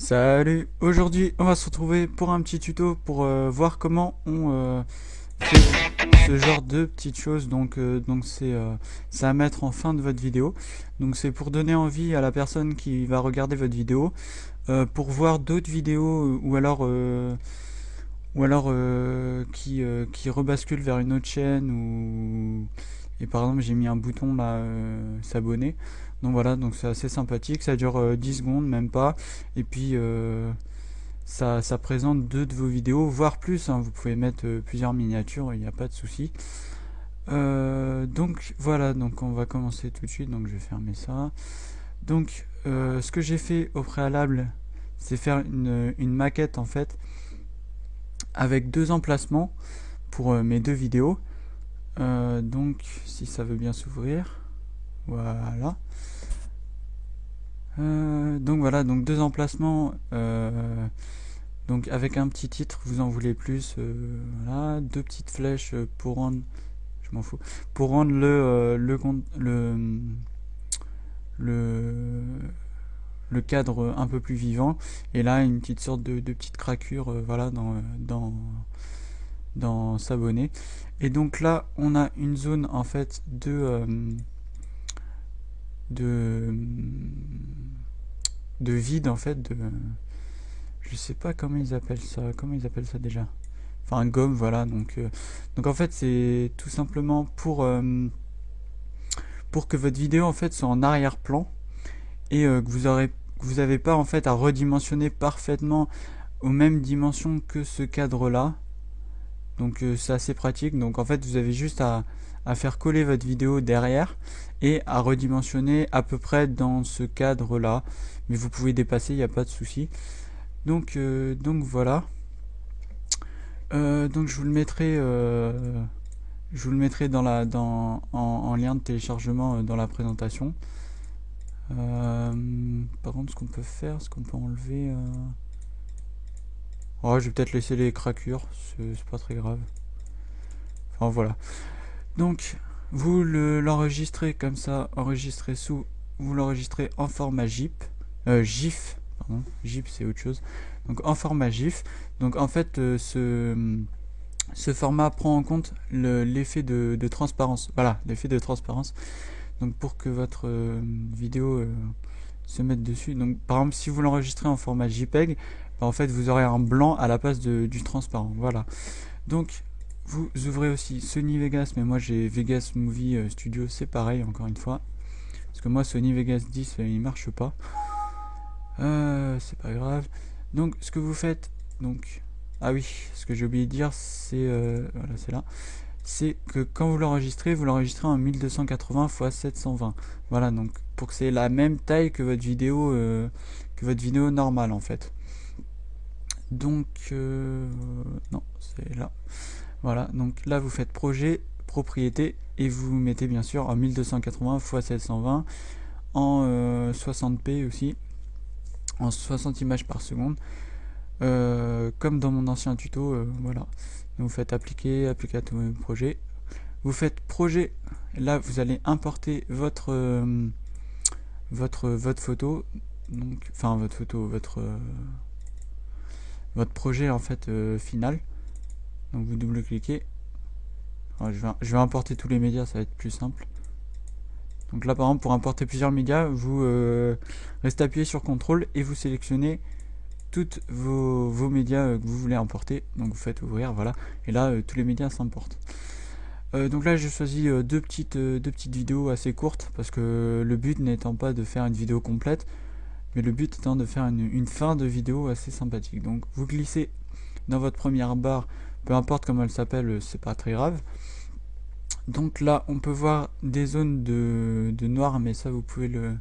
Salut, aujourd'hui on va se retrouver pour un petit tuto pour voir comment on fait ce genre de petites choses. Donc c'est à mettre en fin de votre vidéo. Donc c'est pour donner envie à la personne qui va regarder votre vidéo pour voir d'autres vidéos ou alors qui rebascule vers une autre chaîne ou et par exemple j'ai mis un bouton là s'abonner. Donc voilà, donc c'est assez sympathique, ça dure 10 secondes même pas, et puis ça présente deux de vos vidéos, voire plus, hein. Vous pouvez mettre plusieurs miniatures, il n'y a pas de souci. Donc voilà, donc on va commencer tout de suite, donc je vais fermer ça. Donc ce que j'ai fait au préalable, c'est faire une maquette en fait, avec deux emplacements pour mes deux vidéos. Donc si ça veut bien s'ouvrir, voilà. Donc voilà, donc deux emplacements, donc avec un petit titre, vous en voulez plus, voilà, deux petites flèches pour rendre, je m'en fous, pour rendre le, le cadre un peu plus vivant, et là une petite sorte de petite craquure, voilà, dans s'abonner. Et donc là, on a une zone en fait de vide en fait, je sais pas comment ils appellent ça déjà, enfin un gomme, voilà. Donc en fait c'est tout simplement pour que votre vidéo en fait soit en arrière-plan, et que vous avez pas en fait à redimensionner parfaitement aux mêmes dimensions que ce cadre là. Donc c'est assez pratique. Donc en fait vous avez juste à faire coller votre vidéo derrière et à redimensionner à peu près dans ce cadre là, mais vous pouvez dépasser, il n'y a pas de souci. Donc voilà. Donc je vous le mettrai en lien de téléchargement dans la présentation. Par contre, ce qu'on peut faire, ce qu'on peut enlever, oh, je vais peut-être laisser les craquures, c'est pas très grave. Enfin voilà. Donc vous l'enregistrez comme ça, vous l'enregistrez en format GIF, pardon, GIF c'est autre chose. Donc en format GIF. Donc en fait ce format prend en compte l'effet de transparence. Voilà, l'effet de transparence. Donc pour que votre vidéo se mette dessus. Donc par exemple si vous l'enregistrez en format JPEG, bah, en fait vous aurez un blanc à la place du transparent. Voilà. Donc vous ouvrez aussi Sony Vegas, mais moi j'ai Vegas Movie Studio, c'est pareil encore une fois. Parce que moi Sony Vegas 10 il marche pas. C'est pas grave. Donc ce que vous faites, donc ah oui, ce que j'ai oublié de dire, c'est voilà, c'est là. C'est que quand vous l'enregistrez en 1280 x 720. Voilà, donc pour que c'est la même taille que votre vidéo normale en fait. Donc non, c'est là. Voilà, donc là vous faites projet, propriété, et vous mettez bien sûr en 1280 x 720 en 60p aussi, en 60 images par seconde, comme dans mon ancien tuto. Voilà, donc vous faites appliquer à tous vos projets, vous faites projet, là vous allez importer votre photo, donc enfin votre projet en fait final. Donc vous double cliquez. Alors, je vais importer tous les médias, ça va être plus simple. Donc là par exemple pour importer plusieurs médias, vous restez appuyé sur CTRL et vous sélectionnez toutes vos médias que vous voulez importer. Donc vous faites ouvrir, voilà, et là tous les médias s'importent. Donc là j'ai choisi deux petites vidéos assez courtes, parce que le but n'étant pas de faire une vidéo complète, mais le but étant de faire une fin de vidéo assez sympathique. Donc vous glissez dans votre première barre, peu importe comment elle s'appelle, c'est pas très grave. Donc là on peut voir des zones de noir, mais ça vous pouvez le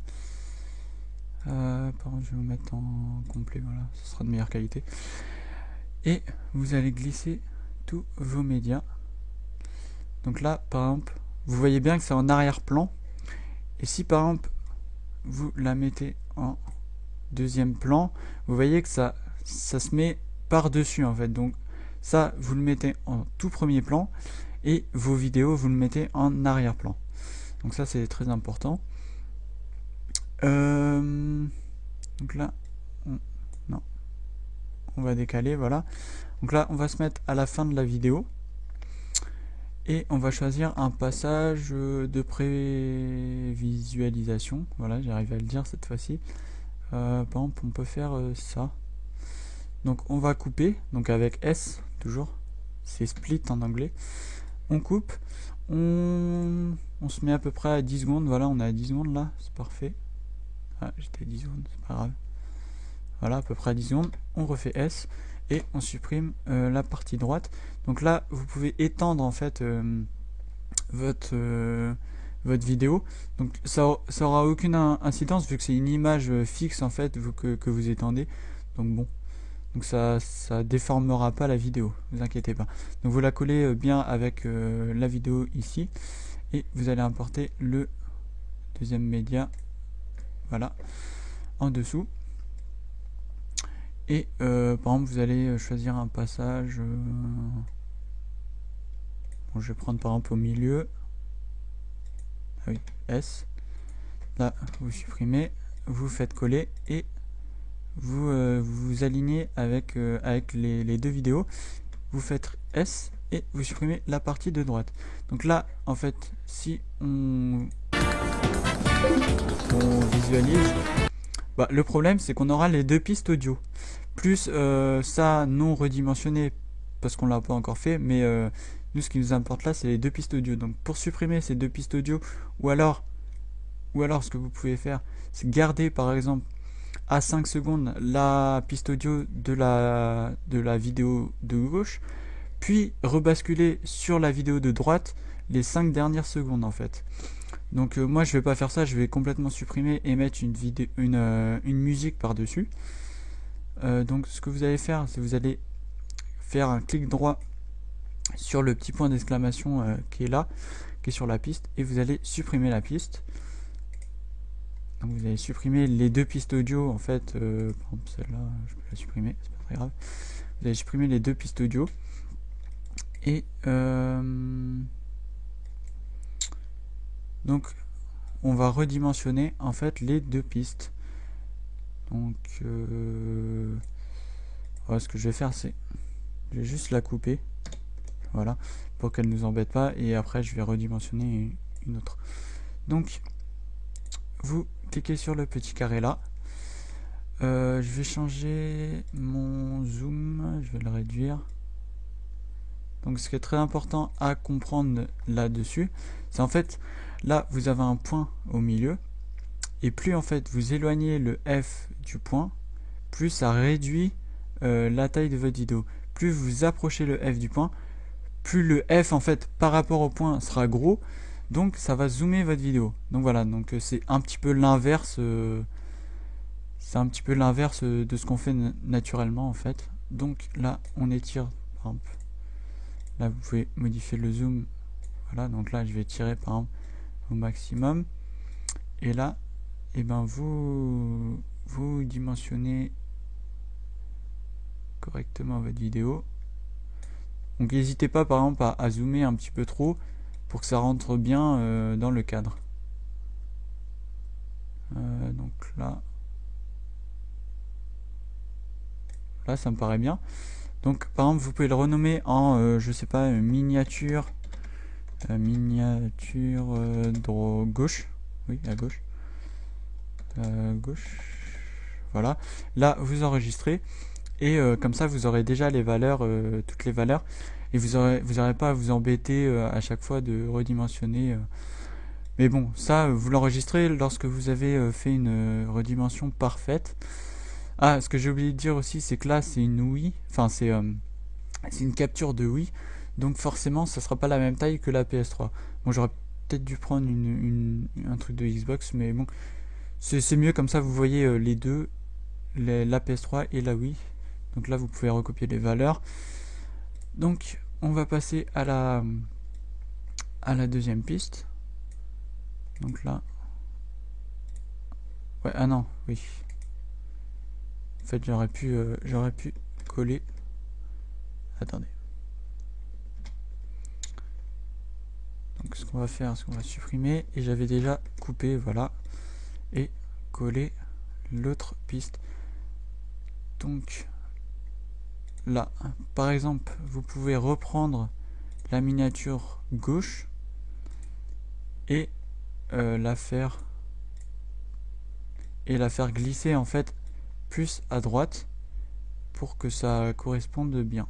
par contre je vais vous mettre en complet, voilà, ce sera de meilleure qualité. Et vous allez glisser tous vos médias. Donc là par exemple vous voyez bien que c'est en arrière-plan, et si par exemple vous la mettez en deuxième plan, vous voyez que ça se met par dessus en fait. Donc ça vous le mettez en tout premier plan, et vos vidéos vous le mettez en arrière-plan. Donc ça c'est très important. Donc là non, on va décaler, voilà. Donc là, on va se mettre à la fin de la vidéo. Et on va choisir un passage de prévisualisation. Voilà, j'arrive à le dire cette fois-ci. Par exemple, on peut faire ça. Donc on va couper, donc avec S, toujours. C'est split en anglais. On coupe. On se met à peu près à 10 secondes. Voilà, on est à 10 secondes là, c'est parfait. Ah, j'étais à 10 secondes, c'est pas grave. Voilà, à peu près à 10 secondes. On refait S et on supprime la partie droite. Donc là, vous pouvez étendre en fait votre vidéo. Donc ça aura aucune incidence vu que c'est une image fixe en fait que vous étendez. Donc bon, donc ça déformera pas la vidéo, ne vous inquiétez pas. Donc vous la collez bien avec la vidéo ici et vous allez importer le deuxième média, voilà, en dessous. Et par exemple, vous allez choisir un passage. Bon, je vais prendre par exemple au milieu. Ah oui, S. Là, vous supprimez, vous faites coller et vous alignez avec les deux vidéos. Vous faites S et vous supprimez la partie de droite. Donc là, en fait, si on visualise, bah, le problème c'est qu'on aura les deux pistes audio plus ça non redimensionné parce qu'on l'a pas encore fait, mais nous ce qui nous importe là c'est les deux pistes audio. Donc pour supprimer ces deux pistes audio, ou alors ce que vous pouvez faire c'est garder par exemple à 5 secondes la piste audio de la vidéo de gauche, puis rebasculer sur la vidéo de droite les 5 dernières secondes en fait. Donc moi je vais pas faire ça, je vais complètement supprimer et mettre une musique par dessus. Donc ce que vous allez faire, c'est vous allez faire un clic droit sur le petit point d'exclamation qui est là, qui est sur la piste, et vous allez supprimer la piste. Donc vous allez supprimer les deux pistes audio en fait, par exemple celle-là je peux la supprimer, c'est pas très grave. Vous allez supprimer les deux pistes audio et donc on va redimensionner en fait les deux pistes. Donc voilà, ce que je vais faire c'est je vais juste la couper, voilà, pour qu'elle nous embête pas, et après je vais redimensionner une autre. Donc vous cliquez sur le petit carré là, je vais changer mon zoom, je vais le réduire. Donc ce qui est très important à comprendre là-dessus, c'est en fait là vous avez un point au milieu, et plus en fait vous éloignez le F du point, plus ça réduit la taille de votre vidéo. Plus vous approchez le F du point, plus le F en fait par rapport au point sera gros, donc ça va zoomer votre vidéo. Donc voilà, donc c'est un petit peu l'inverse de ce qu'on fait naturellement en fait. Donc là on étire, par exemple, là vous pouvez modifier le zoom, voilà, donc là je vais tirer par exemple au maximum, et là et ben vous dimensionnez correctement votre vidéo. Donc n'hésitez pas par exemple à zoomer un petit peu trop pour que ça rentre bien dans le cadre. Donc là ça me paraît bien. Donc par exemple vous pouvez le renommer en je sais pas, miniature gauche, oui, à gauche, gauche, voilà. Là vous enregistrez et comme ça vous aurez déjà les valeurs, toutes les valeurs, et vous aurez pas à vous embêter à chaque fois de redimensionner. Mais bon, ça vous l'enregistrez lorsque vous avez fait une redimension parfaite. Ah, ce que j'ai oublié de dire aussi, c'est que là c'est une Wii, enfin c'est une capture de Wii, donc forcément ça sera pas la même taille que la PS3. Bon, j'aurais peut-être dû prendre un truc de Xbox, mais bon, c'est mieux comme ça, vous voyez les deux, la PS3 et la Wii. Donc là vous pouvez recopier les valeurs. Donc on va passer à la deuxième piste. Donc là, ouais, ah non, oui. En fait j'aurais pu coller. Attendez. Donc ce qu'on va faire, c'est qu'on va supprimer, et j'avais déjà coupé, voilà, et coller l'autre piste. Donc là, par exemple, vous pouvez reprendre la miniature gauche et la faire glisser en fait plus à droite pour que ça corresponde bien.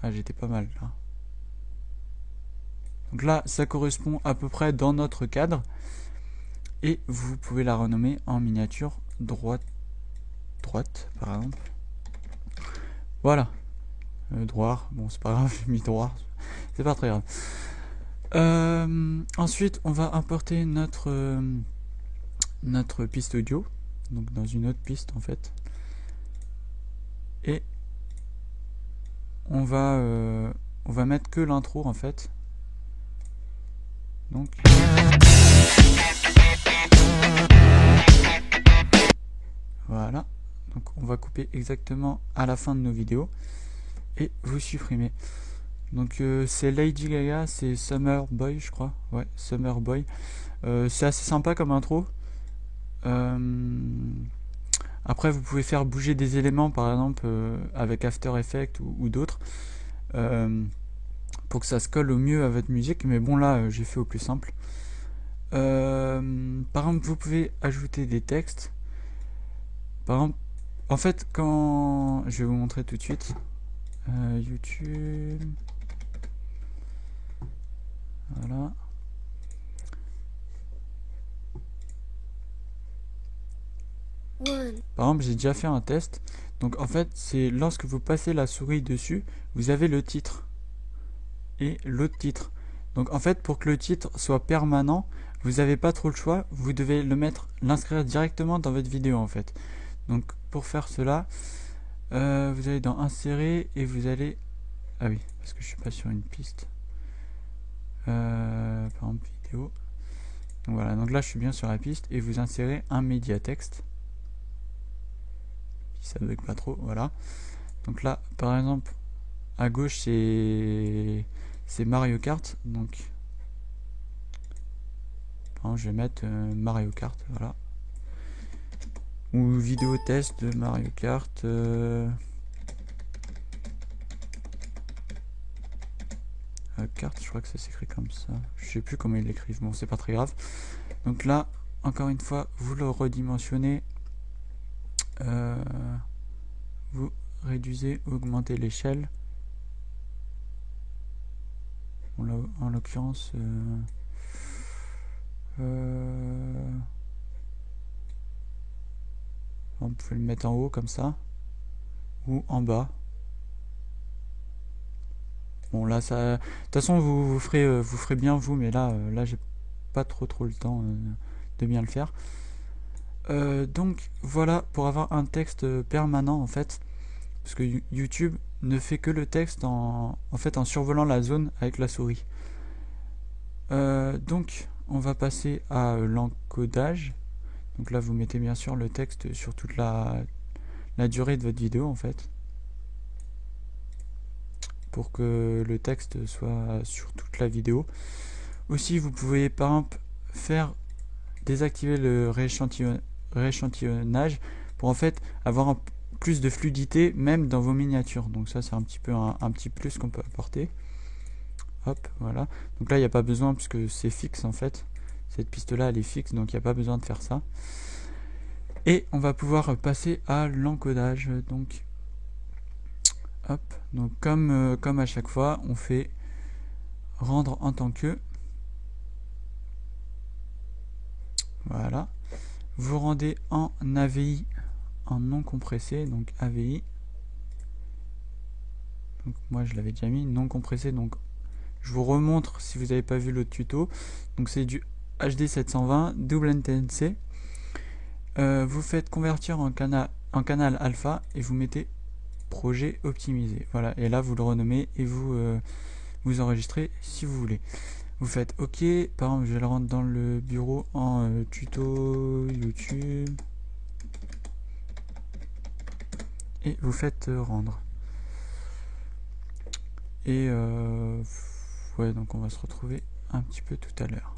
Ah, j'étais pas mal là. Donc là, ça correspond à peu près dans notre cadre. Et vous pouvez la renommer en miniature droite par exemple. Voilà. Droit, bon c'est pas grave, j'ai mis droit, c'est pas très grave. Ensuite, on va importer notre piste audio, donc dans une autre piste en fait. Et on va mettre que l'intro en fait. Donc voilà. Donc on va couper exactement à la fin de nos vidéos et vous supprimez. Donc c'est Lady Gaga, c'est Summer Boy je crois. Ouais, Summer Boy. C'est assez sympa comme intro. Après vous pouvez faire bouger des éléments par exemple avec After Effects ou d'autres pour que ça se colle au mieux à votre musique, mais bon là j'ai fait au plus simple. Par exemple vous pouvez ajouter des textes. Par exemple, en fait quand je vais vous montrer tout de suite YouTube, voilà. Par exemple, j'ai déjà fait un test. Donc en fait, c'est lorsque vous passez la souris dessus, vous avez le titre et l'autre titre. Donc en fait, pour que le titre soit permanent, vous n'avez pas trop le choix. Vous devez l'inscrire directement dans votre vidéo en fait. Donc pour faire cela, vous allez dans insérer et vous allez... Ah oui, parce que je suis pas sur une piste. Par exemple, vidéo. Donc voilà, donc là je suis bien sur la piste et vous insérez un médiatexte. Si ça bug pas trop, voilà. Donc là, par exemple, à gauche c'est Mario Kart. Donc, par exemple, je vais mettre Mario Kart, voilà. Ou vidéo test de Mario Kart. Carte, je crois que ça s'écrit comme ça. Je sais plus comment ils l'écrivent, bon c'est pas très grave. Donc là, encore une fois, vous le redimensionnez. Vous réduisez, augmentez l'échelle. Bon, là, en l'occurrence, on peut le mettre en haut comme ça ou en bas. Bon là ça, de toute façon vous ferez bien vous, mais là j'ai pas trop le temps de bien le faire. Donc voilà, pour avoir un texte permanent en fait, parce que YouTube ne fait que le texte en survolant la zone avec la souris. Donc on va passer à l'encodage. Donc là vous mettez bien sûr le texte sur toute la durée de votre vidéo en fait, pour que le texte soit sur toute la vidéo. Aussi vous pouvez par exemple désactiver le rééchantillonnage pour en fait avoir plus de fluidité même dans vos miniatures. Donc ça c'est un petit peu un petit plus qu'on peut apporter. Hop, voilà. Donc là il n'y a pas besoin puisque c'est fixe en fait. Cette piste là elle est fixe, donc il n'y a pas besoin de faire ça. Et on va pouvoir passer à l'encodage. Donc hop, donc comme à chaque fois, on fait rendre en tant que. Voilà. Vous rendez en AVI, en non compressé, donc AVI. Donc moi je l'avais déjà mis, non compressé, donc je vous remontre si vous n'avez pas vu l'autre tuto. Donc c'est du HD 720, double NTNC. Vous faites convertir en canal alpha et vous mettez projet optimisé. Voilà, et là vous le renommez et vous enregistrez si vous voulez. Vous faites OK. Par exemple, je vais le rendre dans le bureau en tuto YouTube. Et vous faites rendre. Et ouais, donc on va se retrouver un petit peu tout à l'heure.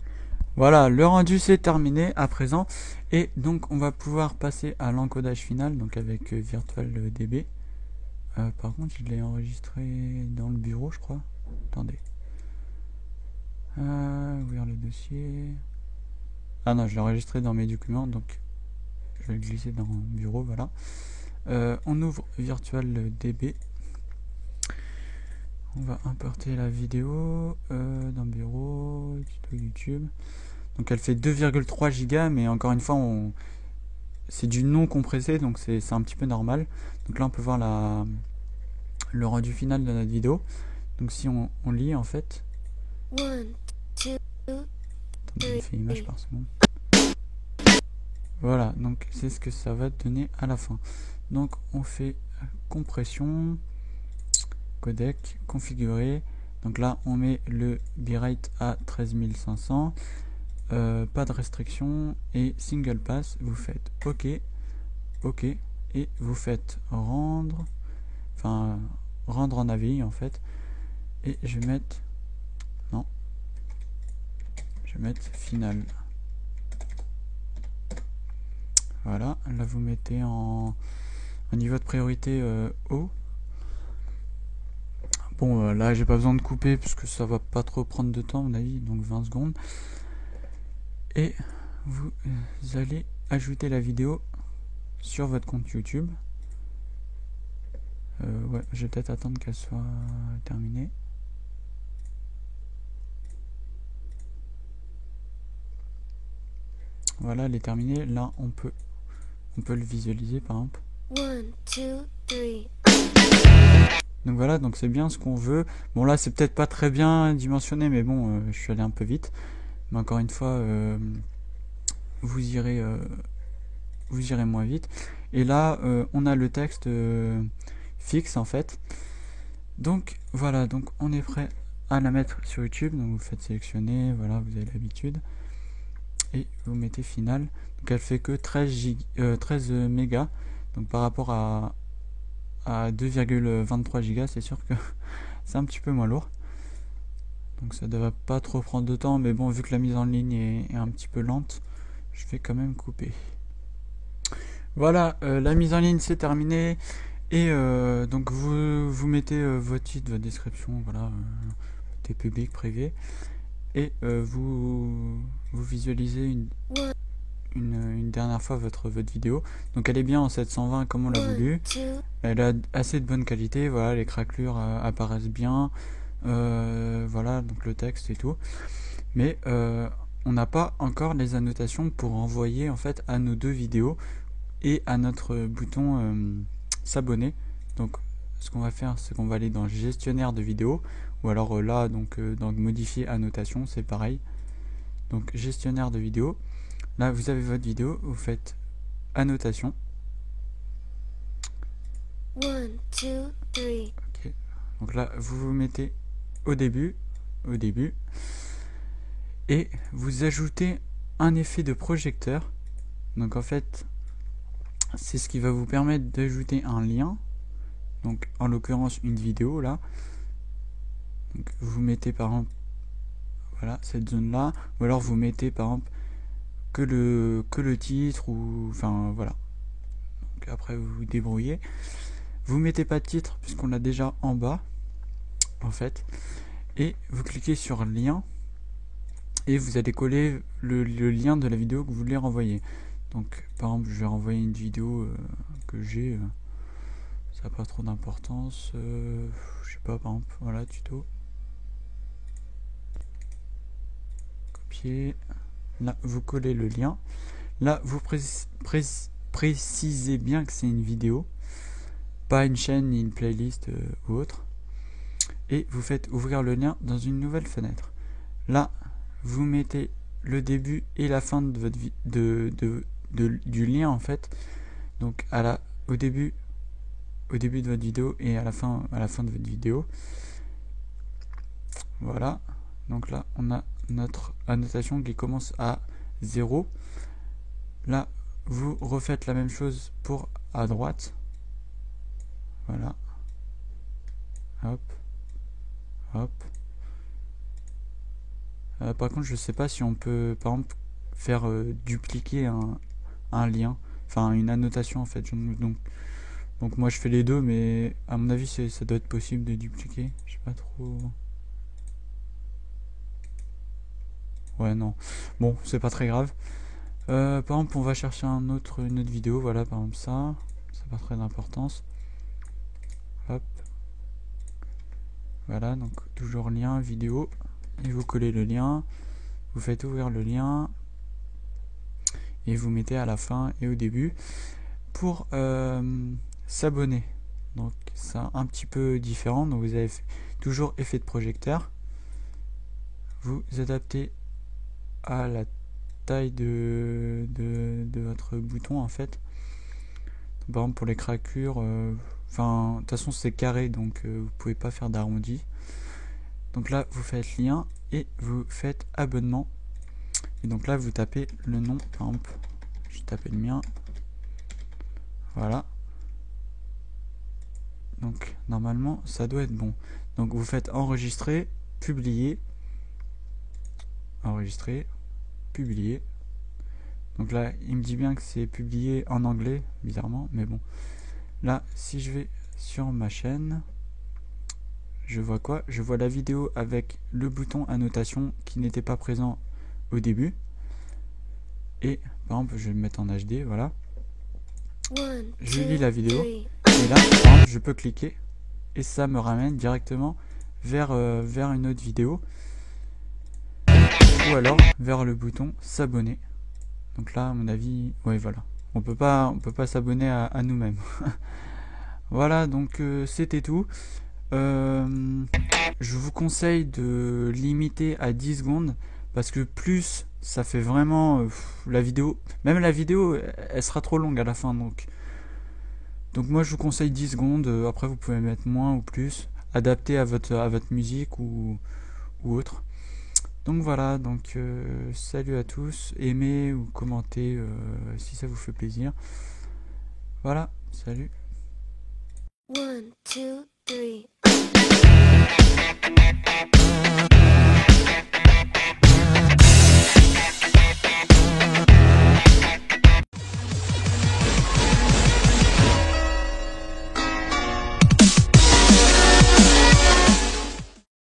Voilà, le rendu c'est terminé à présent. Et donc on va pouvoir passer à l'encodage final, donc avec VirtualDB. Par contre, je l'ai enregistré dans le bureau, je crois. Attendez. Ouvrir le dossier. Ah non, je l'ai enregistré dans mes documents, donc je vais le glisser dans le bureau, voilà. On ouvre VirtualDB. On va importer la vidéo dans le bureau, tuto YouTube. Donc elle fait 2,3 Go, mais encore une fois, c'est du non compressé, donc c'est un petit peu normal. Donc là, on peut voir le rendu final de notre vidéo. Donc si on lit, en fait... Attendez, il fait image par seconde. Voilà, donc c'est ce que ça va donner à la fin. Donc on fait compression, codec, configurer. Donc là, on met le bitrate à 13500. Pas de restriction et single pass, vous faites OK, OK, et vous faites rendre en AVI en fait, et je vais mettre final. Voilà, là vous mettez en niveau de priorité haut. Bon, là j'ai pas besoin de couper parce que ça va pas trop prendre de temps à mon avis, donc 20 secondes. Et vous allez ajouter la vidéo sur votre compte YouTube. Ouais, je vais peut-être attendre qu'elle soit terminée. Voilà, elle est terminée. Là, on peut le visualiser par exemple. 1, 2, 3. Donc voilà, donc c'est bien ce qu'on veut. Bon là, c'est peut-être pas très bien dimensionné, mais bon, je suis allé un peu vite. Mais encore une fois, vous irez moins vite. Et là, on a le texte fixe en fait. Donc voilà, donc on est prêt à la mettre sur YouTube. Donc vous faites sélectionner, voilà, vous avez l'habitude. Et vous mettez final. Donc elle fait que 13 mégas. Donc par rapport à 2,23 gigas, c'est sûr que c'est un petit peu moins lourd. Donc ça devrait pas trop prendre de temps, mais bon, vu que la mise en ligne est un petit peu lente, je vais quand même couper. Voilà, la mise en ligne c'est terminé. Et donc vous mettez votre titre, votre description, voilà, mettez public, privé. Et vous visualisez une dernière fois votre vidéo. Donc elle est bien en 720 comme on l'a voulu. Elle a assez de bonne qualité, voilà, les craquelures apparaissent bien. Voilà, donc le texte et tout. Mais on n'a pas encore les annotations pour envoyer en fait à nos deux vidéos et à notre bouton s'abonner. Donc ce qu'on va faire, c'est qu'on va aller dans gestionnaire de vidéos, ou alors là donc dans modifier annotation, c'est pareil. Donc gestionnaire de vidéos, là vous avez votre vidéo, vous faites annotation. 1, 2, 3. Ok. Donc là vous vous mettez au début et vous ajoutez un effet de projecteur. Donc en fait c'est ce qui va vous permettre d'ajouter un lien, donc en l'occurrence une vidéo là. Donc vous mettez par exemple, voilà, cette zone là, ou alors vous mettez par exemple que le titre, ou enfin voilà. Donc après vous vous débrouillez. Vous mettez pas de titre puisqu'on l'a déjà en bas en fait, et vous cliquez sur lien et vous allez coller le lien de la vidéo que vous voulez renvoyer. Donc par exemple je vais renvoyer une vidéo que j'ai, ça n'a pas trop d'importance, je sais pas, par exemple, voilà, tuto, copier, là vous collez le lien, là vous précisez bien que c'est une vidéo, pas une chaîne ni une playlist ou autre, et vous faites ouvrir le lien dans une nouvelle fenêtre. Là vous mettez le début et la fin de votre du lien en fait, donc au début de votre vidéo et à la fin de votre vidéo. Voilà, donc là on a notre annotation qui commence à 0. Là vous refaites la même chose pour à droite, voilà, hop hop. Par contre je sais pas si on peut par exemple faire dupliquer un lien, enfin une annotation en fait, donc Donc moi je fais les deux, mais à mon avis ça doit être possible de dupliquer. Je sais pas trop. Ouais, non. Bon, c'est pas très grave. Par exemple, on va chercher une autre vidéo. Voilà, par exemple ça. Ça n'a pas très d'importance. Hop. Voilà, donc toujours lien, vidéo. Et vous collez le lien. Vous faites ouvrir le lien. Et vous mettez à la fin et au début pour s'abonner. Donc c'est un petit peu différent. Donc vous avez toujours effet de projecteur. Vous adaptez à la taille de votre bouton en fait. Par exemple pour les craquures, enfin de toute façon c'est carré, donc vous pouvez pas faire d'arrondi. Donc là vous faites lien et vous faites abonnement. Et donc là vous tapez le nom, par exemple, je vais taper le mien. Voilà. Donc normalement ça doit être bon. Donc vous faites enregistrer, publier, enregistrer, publier. Donc là il me dit bien que c'est publié en anglais, bizarrement, mais bon. Là si je vais sur ma chaîne, je vois quoi? Je vois la vidéo avec le bouton annotation qui n'était pas présent au début. Et par exemple je vais le mettre en HD, voilà. Je lis la vidéo et là par exemple, je peux cliquer et ça me ramène directement vers une autre vidéo, ou alors vers le bouton s'abonner. Donc là à mon avis, ouais voilà, on peut pas s'abonner à nous-mêmes. Voilà, donc c'était tout. Je vous conseille de limiter à 10 secondes parce que plus ça fait vraiment la vidéo, même la vidéo elle sera trop longue à la fin, donc moi je vous conseille 10 secondes. Après vous pouvez mettre moins ou plus, adapté à votre musique ou autre. Donc voilà, donc salut à tous, aimez ou commentez si ça vous fait plaisir. Voilà, salut. 1, 2, 3